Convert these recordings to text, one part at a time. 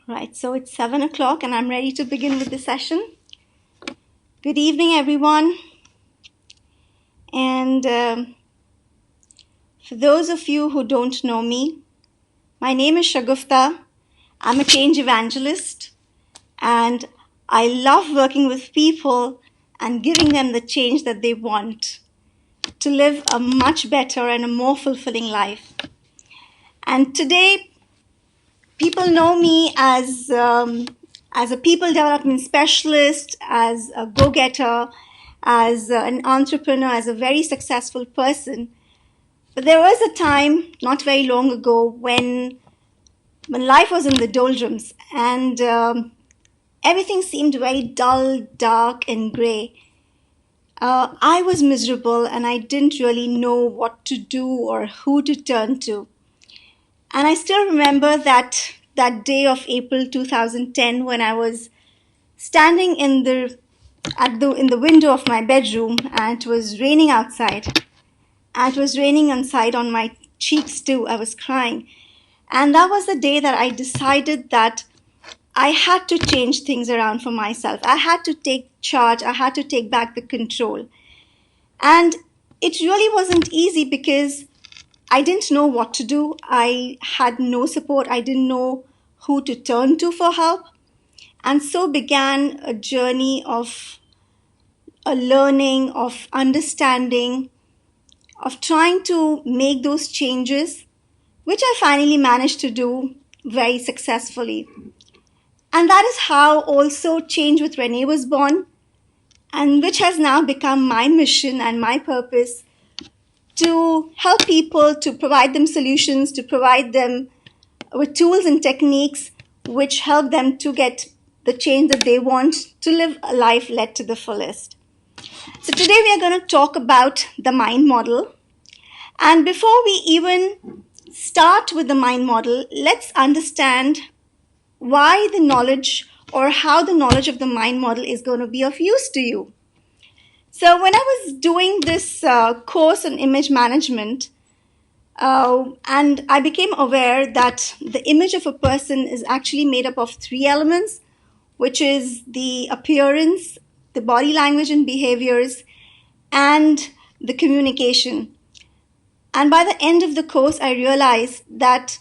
Right, so it's 7 o'clock and I'm ready to begin with the session. Good evening, everyone. And for those of you who don't know me, my name is Shagufta. I'm a change evangelist and I love working with people and giving them the change that they want to live a much better and a more fulfilling life. And today, people know me as a people development specialist, as a go-getter, as an entrepreneur, as a very successful person. But there was a time not very long ago when life was in the doldrums and everything seemed very dull, dark, and gray. I was miserable and I didn't really know what to do or who to turn to. And I still remember that day of April 2010 when I was standing in the window of my bedroom and it was raining outside. And it was raining inside on my cheeks too. I was crying. And that was the day that I decided that I had to change things around for myself. I had to take charge. I had to take back the control. And it really wasn't easy because I didn't know what to do. I had no support. I didn't know who to turn to for help. And so began a journey of a learning, of understanding, of trying to make those changes, which I finally managed to do very successfully. And that is how also Change with Renee was born, and which has now become my mission and my purpose to help people, to provide them solutions, to provide them with tools and techniques which help them to get the change that they want to live a life led to the fullest. So today we are going to talk about the mind model. And before we even start with the mind model, let's understand why the knowledge or how the knowledge of the mind model is going to be of use to you. So when I was doing this course on image management, and I became aware that the image of a person is actually made up of three elements, which is the appearance, the body language and behaviors, and the communication. And by the end of the course, I realized that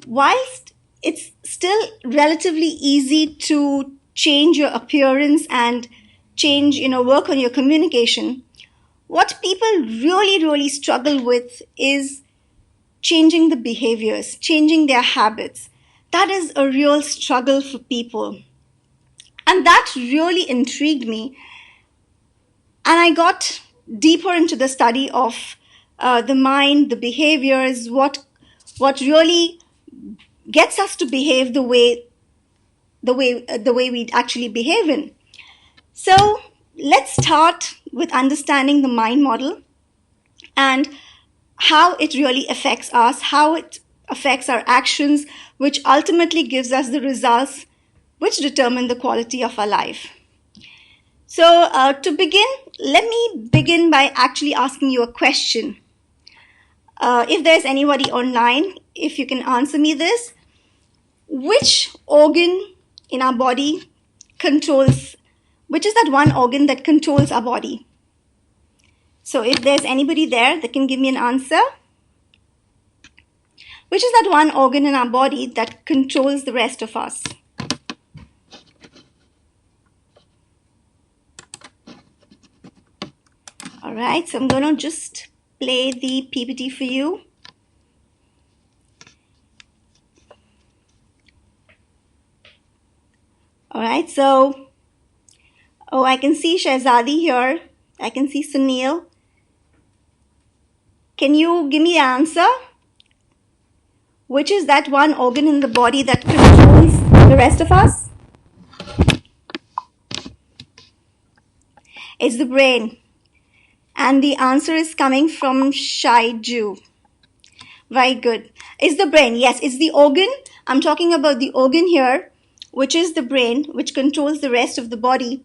whilst it's still relatively easy to change your appearance and work on your communication, what people really struggle with is changing the behaviors, changing their habits. That is a real struggle for people. And that really intrigued me. And I got deeper into the study of the mind, the behaviors, what really gets us to behave the way we actually behave in. So let's start with understanding the mind model and how it really affects us, how it affects our actions, which ultimately gives us the results which determine the quality of our life. So to begin, let me begin by actually asking you a question. If there's anybody online, if you can answer me this, which organ in our body which is that one organ that controls our body? So if there's anybody there that can give me an answer, which is that one organ in our body that controls the rest of us? All right, so I'm going to just play the PPT for you. All right, so, I can see Shahzadi here. I can see Sunil. Can you give me the answer? Which is that one organ in the body that controls the rest of us? It's the brain. And the answer is coming from Shaiju. Very good. It's the brain. Yes, it's the organ. I'm talking about the organ here, which is the brain, which controls the rest of the body.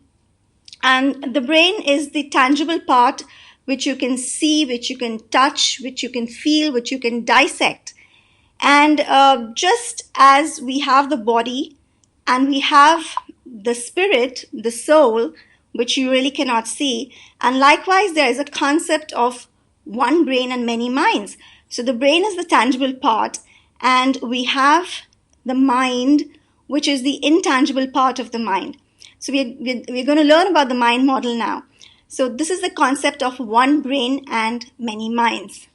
And the brain is the tangible part which you can see, which you can touch, which you can feel, which you can dissect. And just as we have the body and we have the spirit, the soul, which you really cannot see, and likewise there is a concept of one brain and many minds. So the brain is the tangible part, and we have the mind, which is the intangible part of the mind. So we're going to learn about the mind model now. So this is the concept of one brain and many minds.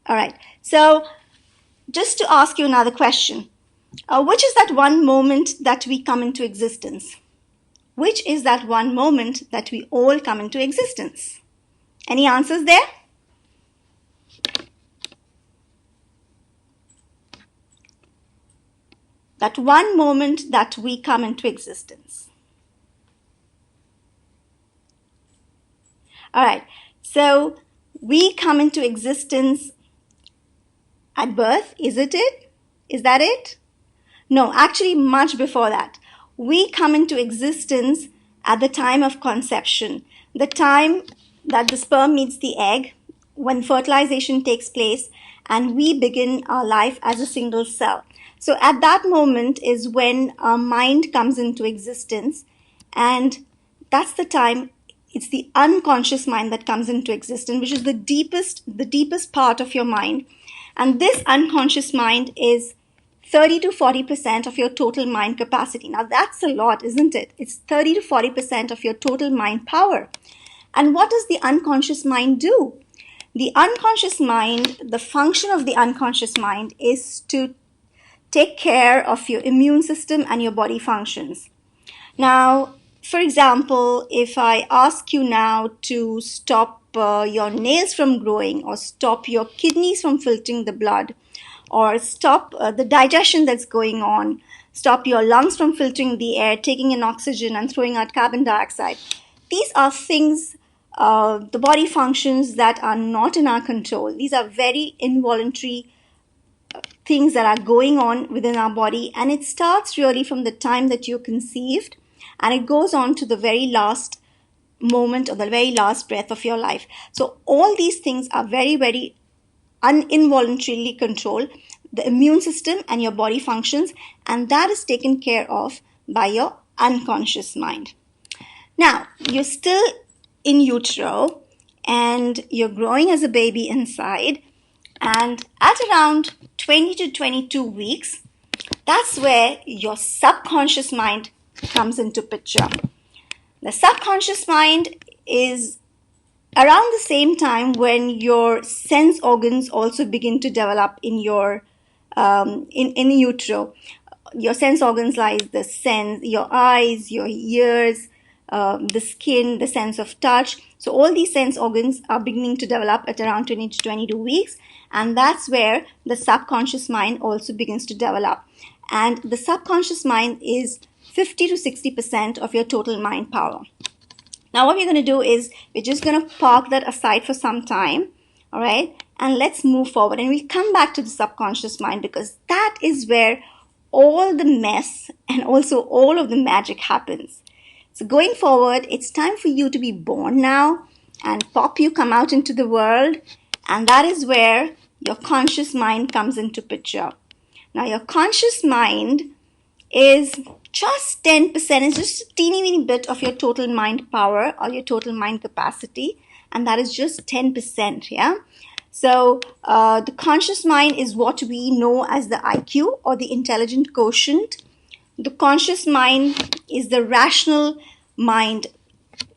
All right. So just to ask you another question, which is that one moment that we come into existence? Which is that one moment that we all come into existence? Any answers there? That one moment that we come into existence. All right, so we come into existence at birth, is it? Is that it? No, actually much before that. We come into existence at the time of conception, the time that the sperm meets the egg, when fertilization takes place, and we begin our life as a single cell. So at that moment is when our mind comes into existence, and that's the time. It's the unconscious mind that comes into existence, which is the deepest part of your mind. And this unconscious mind is 30 to 40% of your total mind capacity. Now that's a lot, isn't it? It's 30 to 40% of your total mind power. And what does the unconscious mind do? The unconscious mind, the function of the unconscious mind is to take care of your immune system and your body functions. Now, for example, if I ask you now to stop your nails from growing, or stop your kidneys from filtering the blood, or stop the digestion that's going on, stop your lungs from filtering the air, taking in oxygen and throwing out carbon dioxide. These are things, the body functions that are not in our control. These are very involuntary things that are going on within our body, and it starts really from the time that you're conceived, and it goes on to the very last moment or the very last breath of your life. So all these things are very, very involuntarily controlled, the immune system and your body functions, and that is taken care of by your unconscious mind. Now, you're still in utero and you're growing as a baby inside, and at around 20 to 22 weeks, that's where your subconscious mind comes into picture. The subconscious mind is around the same time when your sense organs also begin to develop in your in utero. Your sense organs like the sense, your eyes, your ears, the skin, the sense of touch. So all these sense organs are beginning to develop at around 20 to 22 weeks, and that's where the subconscious mind also begins to develop. And the subconscious mind is 50 to 60% of your total mind power. Now what we're going to do is we're just going to park that aside for some time, all right? And let's move forward, and we'll come back to the subconscious mind, because that is where all the mess and also all of the magic happens. So going forward, it's time for you to be born now, and pop, you come out into the world, and that is where your conscious mind comes into picture. Now your conscious mind is just 10%, it's just a teeny weeny bit of your total mind power or your total mind capacity, and that is just 10%, yeah? So the conscious mind is what we know as the IQ, or the intelligent quotient. The conscious mind is the rational mind.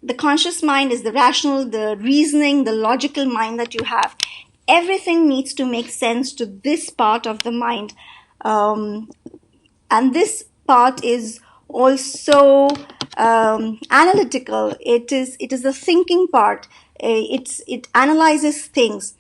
The conscious mind is the rational, the reasoning, the logical mind that you have. Everything needs to make sense to this part of the mind. And this part is also analytical. It is a thinking part. It analyzes things.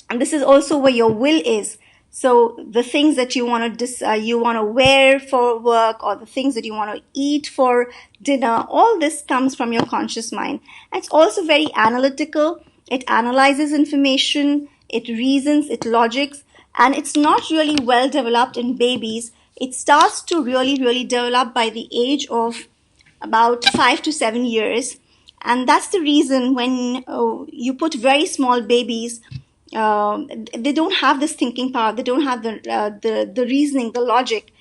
And this is also where your will is. So the things that you want to wear for work, or the things that you want to eat for dinner, all this comes from your conscious mind. And it's also very analytical. It analyzes information, it reasons, it logics, and it's not really well developed in babies. It starts to really develop by the age of about 5 to 7 years. And that's the reason when you put very small babies they don't have this thinking power. They don't have the reasoning, the logic.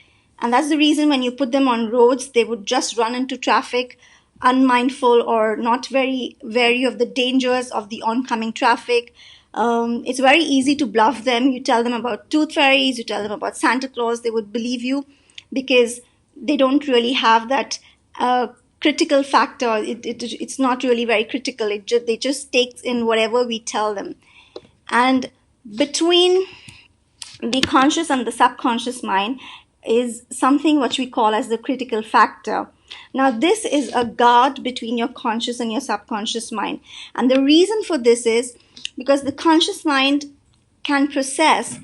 And that's the reason when you put them on roads, they would just run into traffic, unmindful or not very wary of the dangers of the oncoming traffic. It's very easy to bluff them. You tell them about tooth fairies, you tell them about Santa Claus, they would believe you because they don't really have that critical factor. It's not really very critical. They just take in whatever we tell them. And between the conscious and the subconscious mind is something which we call as the critical factor. Now, this is a guard between your conscious and your subconscious mind. And the reason for this is because the conscious mind can process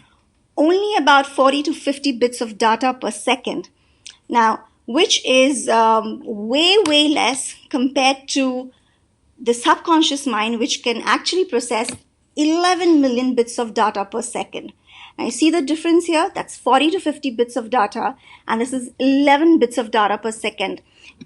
only about 40 to 50 bits of data per second. Now, which is way less compared to the subconscious mind, which can actually process 11 million bits of data per second. Now you see the difference here? That's 40 to 50 bits of data, and this is 11 bits of data per second.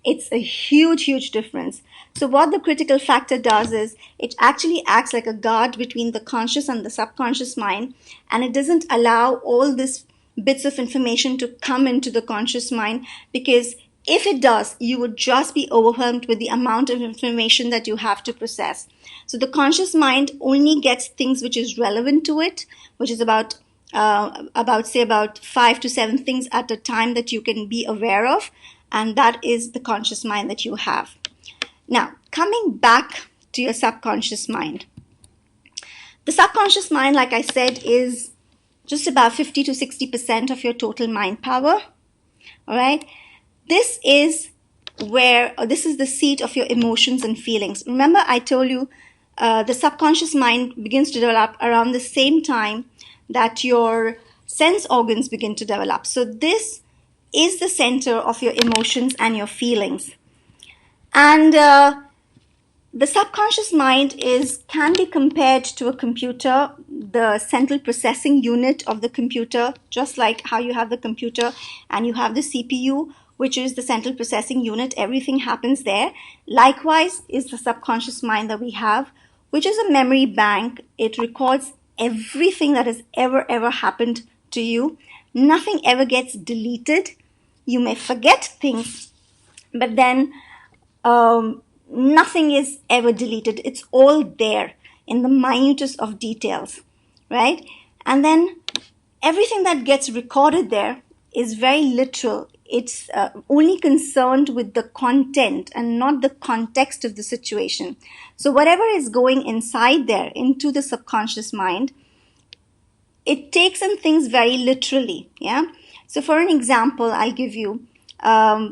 It's a huge difference. So what the critical factor does is it actually acts like a guard between the conscious and the subconscious mind, and it doesn't allow all these bits of information to come into the conscious mind, because if it does, you would just be overwhelmed with the amount of information that you have to process. So the conscious mind only gets things which is relevant to it, which is about 5 to 7 things at a time that you can be aware of, and that is the conscious mind that you have. Now, coming back to your subconscious mind. The subconscious mind, like I said, is just about 50 to 60% of your total mind power. All right. This is the seat of your emotions and feelings. Remember, I told you the subconscious mind begins to develop around the same time that your sense organs begin to develop. So this is the center of your emotions and your feelings. And the subconscious mind can be compared to a computer, the central processing unit of the computer, just like how you have the computer and you have the CPU, which is the central processing unit. Everything happens there. Likewise is the subconscious mind that we have, which is a memory bank. It records everything that has ever happened to you. Nothing ever gets deleted. You may forget things, but then nothing is ever deleted. It's all there in the minutest of details, right? And then everything that gets recorded there is very literal. It's only concerned with the content and not the context of the situation. So whatever is going inside there into the subconscious mind, it takes in things very literally. Yeah. So for an example, I'll give you. I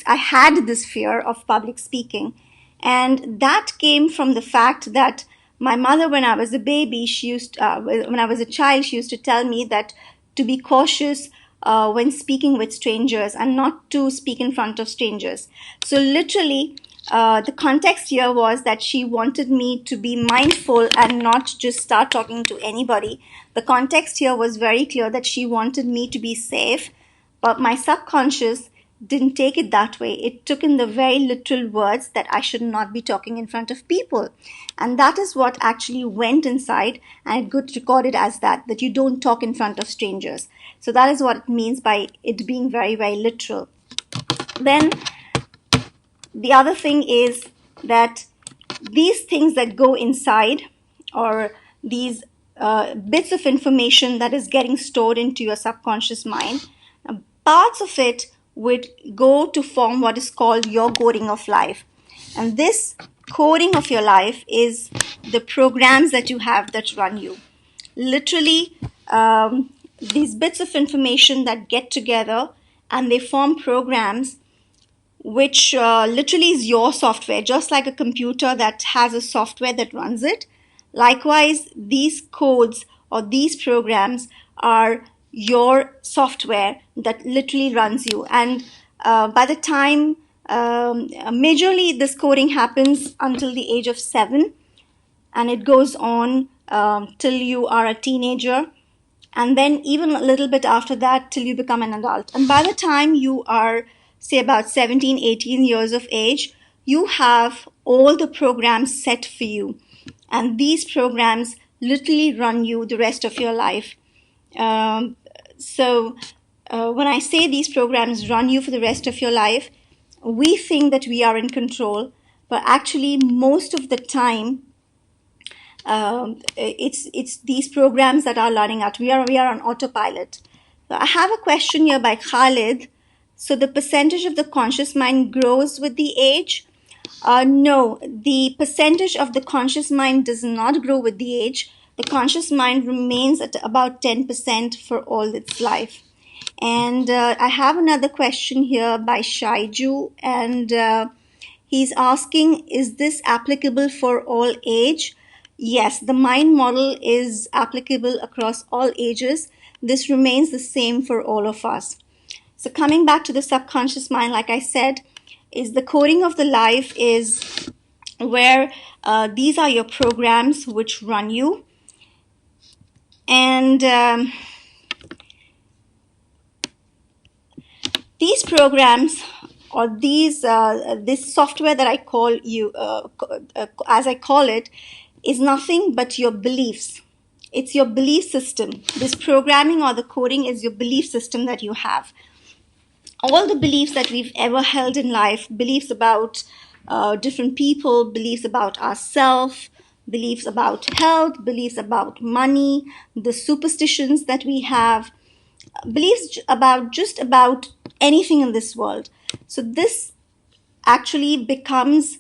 had this fear of public speaking, and that came from the fact that my mother, when I was a baby, when I was a child, she used to tell me that to be cautious when speaking with strangers and not to speak in front of strangers. So literally, the context here was that she wanted me to be mindful and not just start talking to anybody. The context here was very clear that she wanted me to be safe, but my subconscious didn't take it that way. It took in the very literal words that I should not be talking in front of people. And that is what actually went inside, and it got recorded as that you don't talk in front of strangers. So that is what it means by it being very literal. Then the other thing is that these things that go inside, or these bits of information that is getting stored into your subconscious mind, parts of it would go to form what is called your coding of life. And this coding of your life is the programs that you have that run you. Literally, these bits of information that get together and they form programs which literally is your software, just like a computer that has a software that runs it. Likewise, these codes or these programs are your software that literally runs you. And by the time, majorly this coding happens until the age of 7, and it goes on till you are a teenager, and then even a little bit after that till you become an adult. And by the time you are, say, about 17, 18 years of age, you have all the programs set for you. and these programs literally run you the rest of your life. When I say these programs run you for the rest of your life, we think that we are in control, but actually most of the time, it's these programs that are learning out. We are on autopilot. So I have a question here by Khalid. So the percentage of the conscious mind grows with the age? No, the percentage of the conscious mind does not grow with the age. The conscious mind remains at about 10% for all its life. And I have another question here by Shaiju, and he's asking, is this applicable for all age? Yes, the mind model is applicable across all ages. This remains the same for all of us. So coming back to the subconscious mind, like I said, is the coding of the life is where these are your programs which run you. And these programs or this software that I call you, as I call it, is nothing but your beliefs. It's your belief system. This programming or the coding is your belief system that you have. All the beliefs that we've ever held in life, beliefs about different people, beliefs about ourselves, beliefs about health, beliefs about money, the superstitions that we have, beliefs about just about anything in this world. So this actually becomes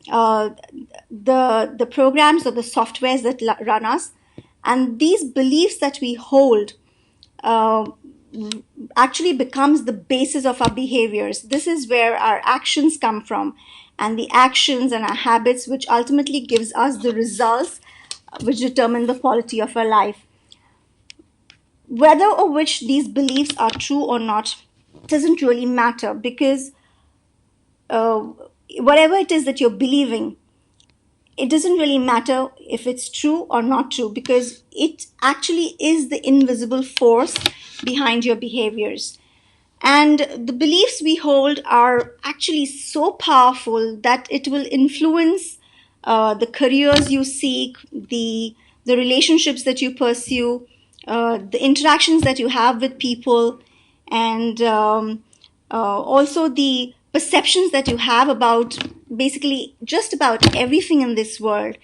the programs or the softwares that run us, and these beliefs that we hold actually becomes the basis of our behaviors. This is where our actions come from, and the actions and our habits which ultimately gives us the results which determine the quality of our life. Whether or which these beliefs are true or not doesn't really matter, because whatever it is that you're believing, it doesn't really matter if it's true or not true, because it actually is the invisible force behind your behaviors. And the beliefs we hold are actually so powerful that it will influence the careers you seek, the relationships that you pursue, the interactions that you have with people, and also the perceptions that you have about basically just about everything in this world.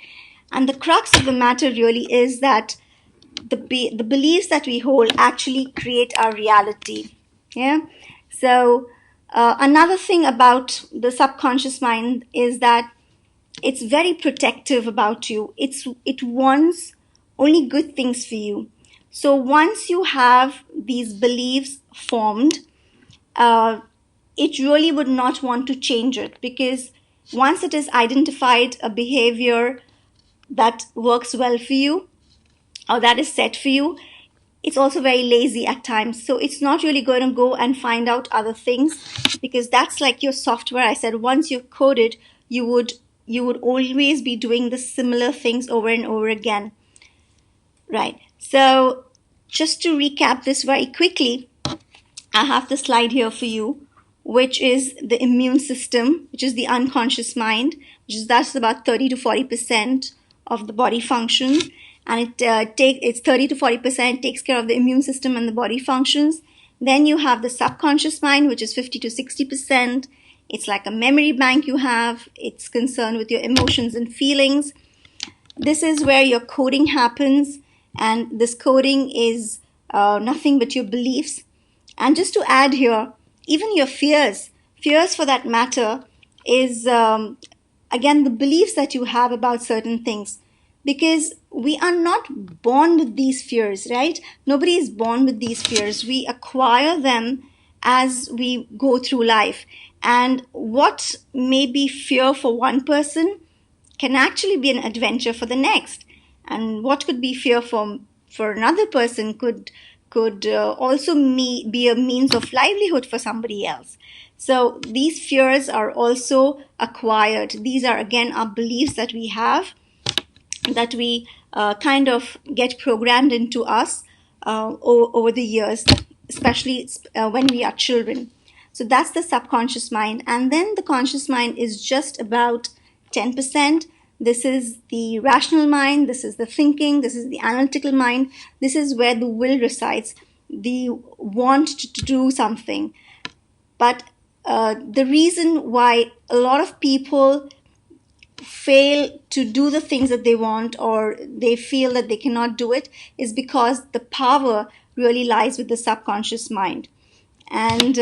And the crux of the matter really is that the beliefs that we hold actually create our reality. Yeah. So another thing about the subconscious mind is that it's very protective about you. It wants only good things for you. So once you have these beliefs formed, it really would not want to change it, because once it has identified a behavior that works well for you or that is set for you, it's also very lazy at times. So it's not really going to go and find out other things, because that's like your software. I said once you've coded, you would always be doing the similar things over and over again. Right. So just to recap this very quickly, I have the slide here for you, which is the immune system, which is the unconscious mind, that's about 30 to 40% of the body function. And it's 30 to 40% takes care of the immune system and the body functions. Then you have the subconscious mind, which is 50 to 60%. It's like a memory bank you have. It's concerned with your emotions and feelings. This is where your coding happens. And this coding is nothing but your beliefs. And just to add here, even your fears for that matter, is again the beliefs that you have about certain things. Because we are not born with these fears, right? Nobody is born with these fears. We acquire them as we go through life. And what may be fear for one person can actually be an adventure for the next. And what could be fear for another person could also be a means of livelihood for somebody else. So these fears are also acquired. These are again our beliefs that we have, that we kind of get programmed into us over the years, especially when we are children. So that's the subconscious mind. And then the conscious mind is just about 10%. This is the rational mind, this is the thinking, this is the analytical mind, this is where the will resides, the want to do something. But the reason why a lot of people fail to do the things that they want, or they feel that they cannot do it, is because the power really lies with the subconscious mind. And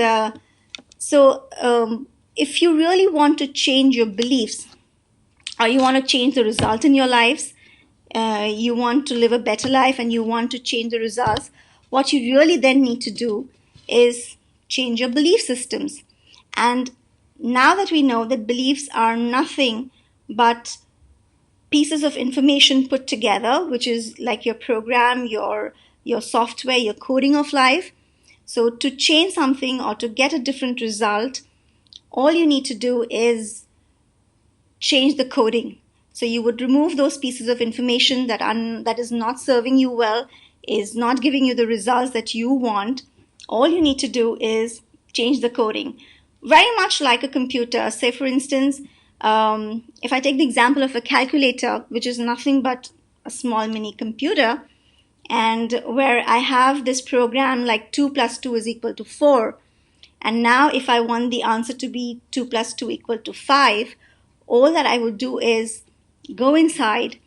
if you really want to change your beliefs, or you want to change the result in your lives, you want to live a better life and you want to change the results, what you really then need to do is change your belief systems. And now that we know that beliefs are nothing but pieces of information put together, which is like your program, your software, your coding of life. So to change something or to get a different result, all you need to do is change the coding. So you would remove those pieces of information that is not serving you well, is not giving you the results that you want. All you need to do is change the coding. Very much like a computer. Say, for instance, if I take the example of a calculator, which is nothing but a small mini computer, and where I have this program like 2 plus 2 is equal to 4. And now if I want the answer to be 2 plus 2 equal to 5, all that I would do is go inside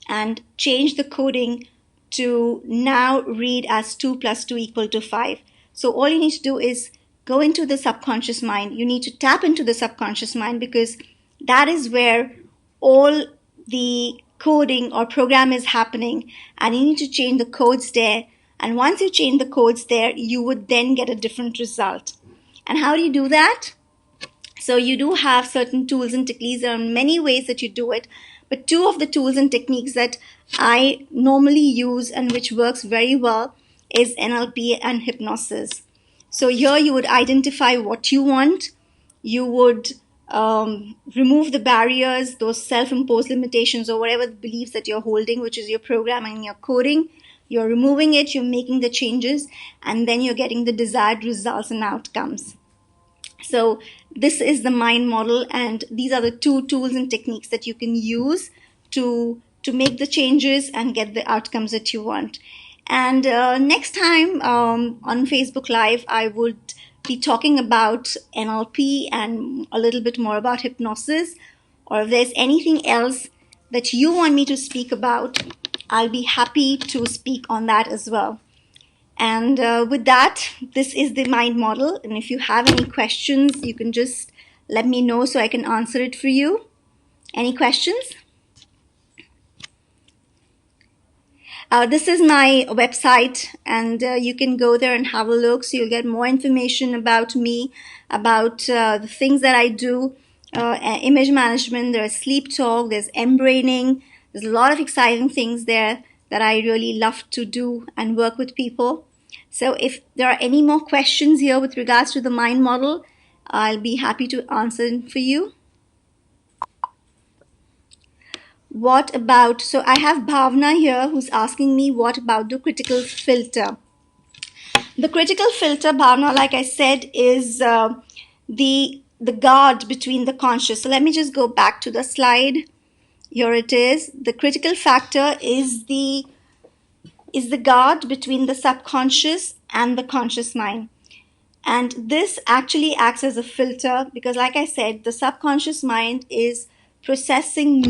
and change the coding to now read as 2 plus 2 equal to 5. So all you need to do is go into the subconscious mind. You need to tap into the subconscious mind, because that is where all the coding or program is happening, and you need to change the codes there. And once you change the codes there, you would then get a different result. And how do you do that? So you do have certain tools and techniques. There are many ways that you do it, but two of the tools and techniques that I normally use and which works very well is NLP and hypnosis. So here you would identify what you want. You would remove the barriers, those self-imposed limitations, or whatever the beliefs that you're holding, which is your programming and your coding. You're removing it, you're making the changes, and then you're getting the desired results and outcomes. So this is the mind model, and these are the two tools and techniques that you can use to make the changes and get the outcomes that you want. And next time on Facebook Live, I would be talking about NLP and a little bit more about hypnosis. Or if there's anything else that you want me to speak about, I'll be happy to speak on that as well. And with that, this is the mind model. And if you have any questions, you can just let me know so I can answer it for you. Any questions? This is my website, and you can go there and have a look. So you'll get more information about me, about the things that I do, image management, there's sleep talk, there's embraining. There's a lot of exciting things there that I really love to do and work with people. So if there are any more questions here with regards to the mind model, I'll be happy to answer them for you. What about, so I have Bhavna here who's asking me, what about the critical filter? The critical filter, Bhavna, like I said, is the guard between the conscious. So let me just go back to the slide. Here it is. The critical factor is the guard between the subconscious and the conscious mind. And this actually acts as a filter, because like I said, the subconscious mind is processing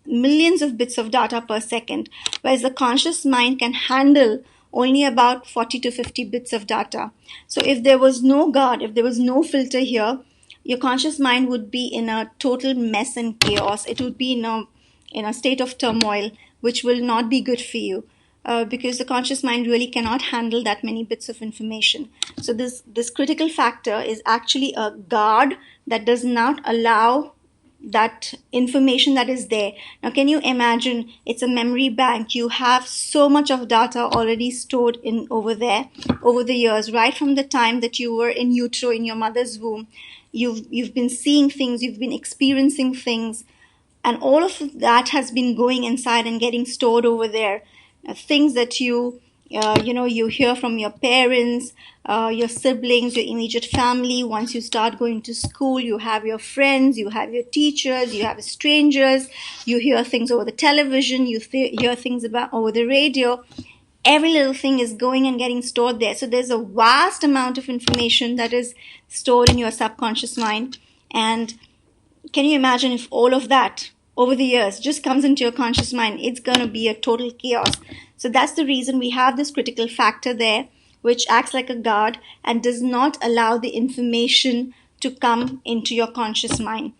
millions of bits of data per second, whereas the conscious mind can handle only about 40 to 50 bits of data. So if there was no guard, if there was no filter here, your conscious mind would be in a total mess and chaos. It would be in a state of turmoil, which will not be good for you. Because the conscious mind really cannot handle that many bits of information. So this critical factor is actually a guard that does not allow that information that is there. Now, can you imagine? It's a memory bank. You have so much of data already stored in over there over the years, right from the time that you were in utero in your mother's womb. You've been seeing things, you've been experiencing things, and all of that has been going inside and getting stored over there. Things that you You hear from your parents, your siblings, your immediate family. Once you start going to school, you have your friends, you have your teachers, you have strangers, you hear things over the television, you hear things about over the radio. Every little thing is going and getting stored there. So there's a vast amount of information that is stored in your subconscious mind. And can you imagine if all of that over the years just comes into your conscious mind? It's going to be a total chaos. So that's the reason we have this critical factor there, which acts like a guard and does not allow the information to come into your conscious mind.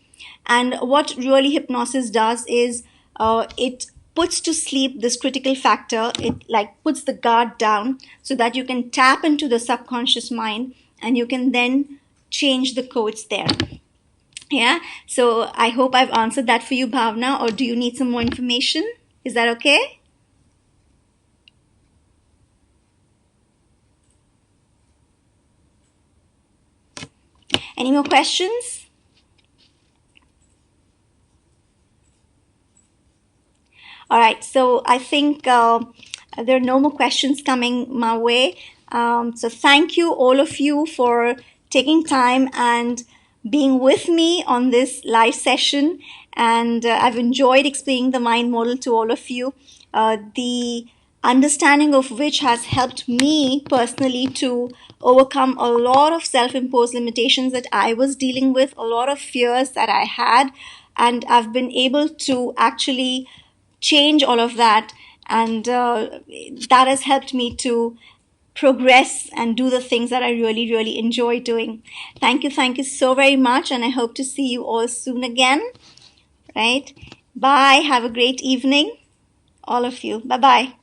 And what really hypnosis does is it puts to sleep this critical factor. It like puts the guard down so that you can tap into the subconscious mind and you can then change the codes there. Yeah, so I hope I've answered that for you, Bhavna, or do you need some more information? Is that okay? Any more questions? All right, so I think there are no more questions coming my way. So thank you, all of you, for taking time and being with me on this live session. And I've enjoyed explaining the mind model to all of you. The understanding of which has helped me personally to overcome a lot of self-imposed limitations that I was dealing with, a lot of fears that I had, and I've been able to actually change all of that, and that has helped me to progress and do the things that I really, really enjoy doing. Thank you so very much, and I hope to see you all soon again. Right? Bye. Have a great evening, all of you. Bye bye.